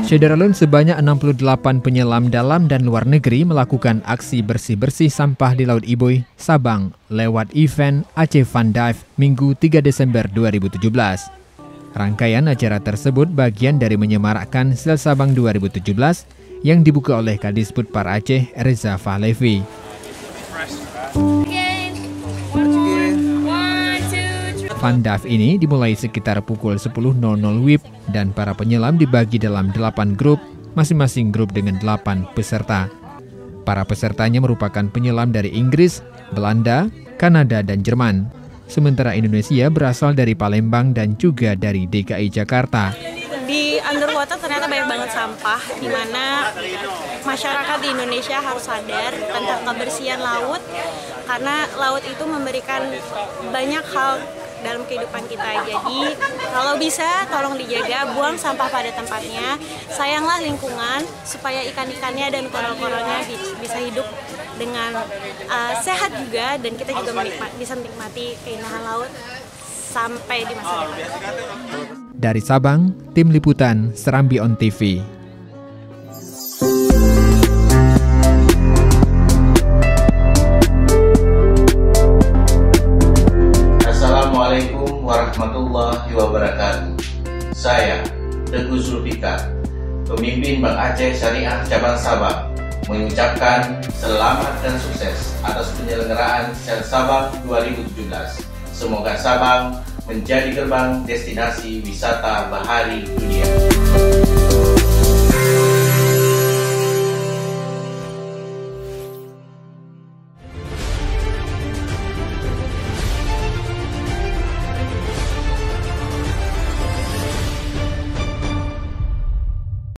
Syederalun sebanyak 68 penyelam dalam dan luar negeri melakukan aksi bersih-bersih sampah di Laut Iboy, Sabang lewat event Aceh Fun Dive Minggu 3 Desember 2017. Rangkaian acara tersebut bagian dari menyemarakkan Sel Sabang 2017 yang dibuka oleh Kadisbud Par Aceh Reza Fahlevi. Fun Dive ini dimulai sekitar pukul 10.00 WIB dan para penyelam dibagi dalam 8 grup, masing-masing grup dengan 8 peserta. Para pesertanya merupakan penyelam dari Inggris, Belanda, Kanada, dan Jerman. Sementara Indonesia berasal dari Palembang dan juga dari DKI Jakarta. Di underwater ternyata banyak banget sampah, di mana masyarakat di Indonesia harus sadar tentang kebersihan laut, karena laut itu memberikan banyak hal dalam kehidupan kita. Jadi kalau bisa tolong dijaga, buang sampah pada tempatnya, sayanglah lingkungan supaya ikan-ikannya dan koral-koralnya bisa hidup dengan sehat juga, dan kita juga bisa menikmati keindahan laut sampai di masa depan. Dari Sabang, Tim Liputan Serambi On TV. Assalamualaikum warahmatullahi wabarakatuh. Saya, Teguh Zulfikar, pemimpin Bank Aceh Syariah Cabang Sabang, mengucapkan selamat dan sukses atas penyelenggaraan Sel Sabang 2017. Semoga Sabang menjadi gerbang destinasi wisata bahari dunia.